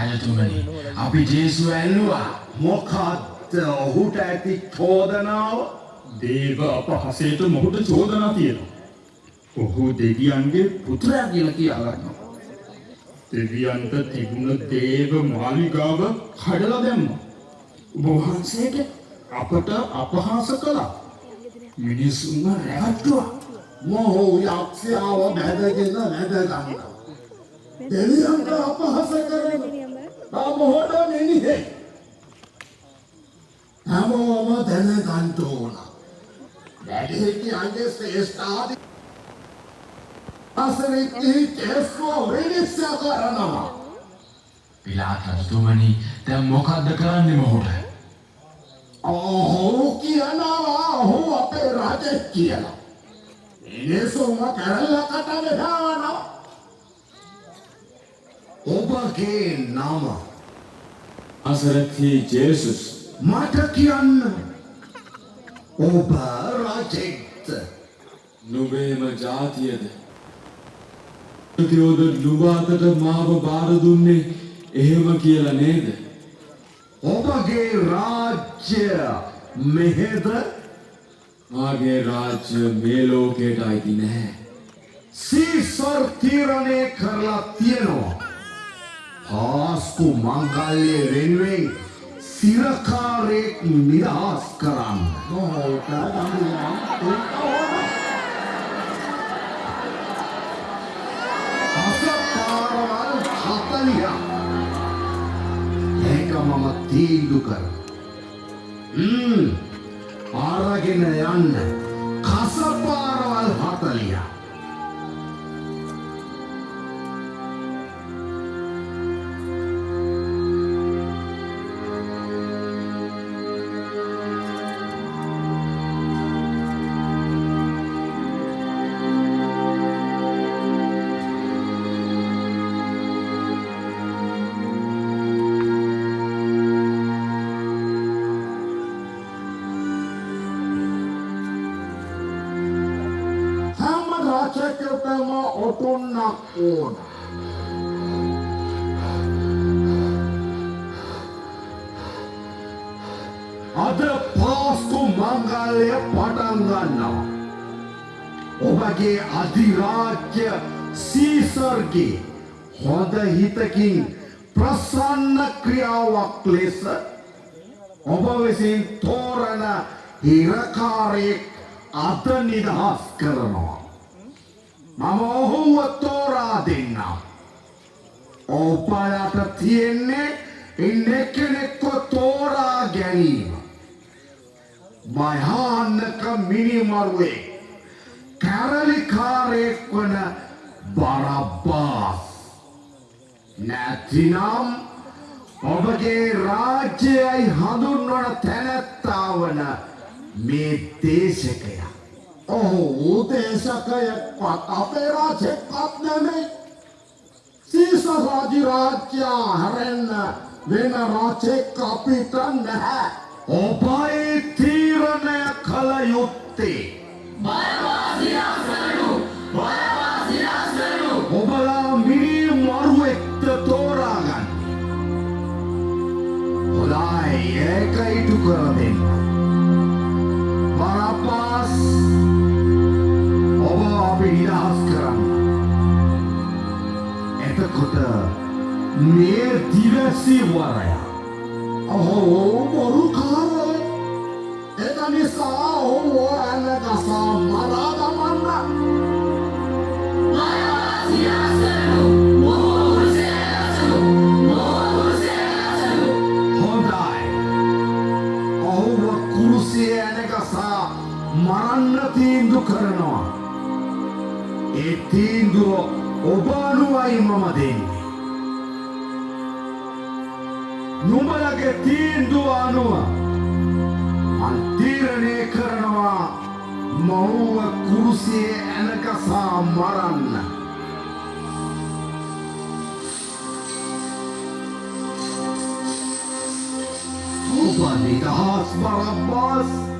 රජතුමනි අපි ජේසු ඇල්ලුවා. මොකද්ද ඔහුට ඇති චෝදනාව? දේව අපහසයට මොහුට චෝදනා තියෙනවා. ඔහු දෙවියන්ගේ පුත්‍රයා කියලා කියා ගන්නවා. දෙවියන්ට තිබුණ දේව මාලිගාව කඩලා දැම්මා. ඔබ වහන්සේට අපට අපහාස කළා. මිනිසුන්ව රැවට්ටුවා. මොහු යක්ෂයාව බැඳගෙන වැදගන්නවා. දෙවියන්ට අපහාස කරනවා. මොහොත මිනිහෙක්. හැමෝම දැනගන්න ඕන. වැඩිහිටියන්ගේ ශ්‍රේෂ්ඨාධි අසරිකී ජේසුව විනිශ්චය කරනවා. පිලාත් රජතුමනි දැන් මොකද්ද කරන්නේ මොහොත? ඔහු කියනවා ඔහු අපේ රජෙක් කියලා. මිනිසුන්ව කරලකට වෙනවා. ඔබගේ නම අසරති ජේසුස්. මට කියන්න. ඔබ රජෙක්ද? නුඹේම ජාතියද? තියෝද නුඹට මාව බාර දුන්නේ එහෙම කියලා නේද? ඔබගේ රාජ්‍ය මෙහෙද? මාගේ රාජ්‍ය මේ ලෝකයට අයිති නැහැ. සීසර් තීරණය කරලා තියෙනවා. පාස්කු මංගල්‍ය වෙනුවෙන් සිරකාරයෙක් නිදහස් කරන්න. මොහොත අසපාරවල් 40ක්. ඒක මම තීන්දුව කරා. ආරගෙන යන්න කසපාරවල් 40ක්. රාජකයටම ඔටුන්නක් ඕන. අද පාස්කු මංගල්‍ය පටන් ගන්නවා. ඔබගේ අධිරාජ්‍ය සීසර්ගේ හොඳ හිතකින් ප්‍රසන්න ක්‍රියාවක් ලෙස ඔබ විසින් තෝරන හිරකාරයෙක් අද නිදහස් කරනවා. මම ඔහුව තෝරා දෙන්නම්. ඔබලට තියෙන්නේ එක්කෙනෙක්ව තෝරා ගැනීම. භයානක මිනිමරුවෙක් කැරලිකාරයෙක් වන බරබ්බාස්. නැතිනම් ඔබගේ රාජ්‍යයයි හඳුන්වන තැනැත්තා වන මේ දේශකයා. ඔහු දේශකයෙක්වත් අපේ රාජෙක්වත් නෙමෙයි. සීසර් රාජ්‍ය හැරෙන්න වෙන රාජෙක් අපිට නැහැ. ඔබයි තීරණය කළ යුත්තේ. ඔබලා මිනි මරුවෙක්ද තෝරාගන්න. හොඳයි ඒක ඉටු කර දෙන්න. බරබ්බාස් ඔබ අපි නිදහස් කරන්න. එතකොට මේ දිවසි වරය ඔහු බොරුකාරයෙක්. ඒක නිසා ඔහු ඇනගසා මරා දමන්න. හොඳයි. ඔහුව කුරුසියේ ඇනගසා මරන්න තීන්දුව කරනවා. ඒ තීන්දුව ඔබ අනුවයි මම දෙන්නේ. නුඹලගේ තීන්දුව අනුව මම තීරණය කරනවා මොහුව කුරුසියේ ඇනගසා මරන්න. ඔබ නිදහස් බරබ්බාස්.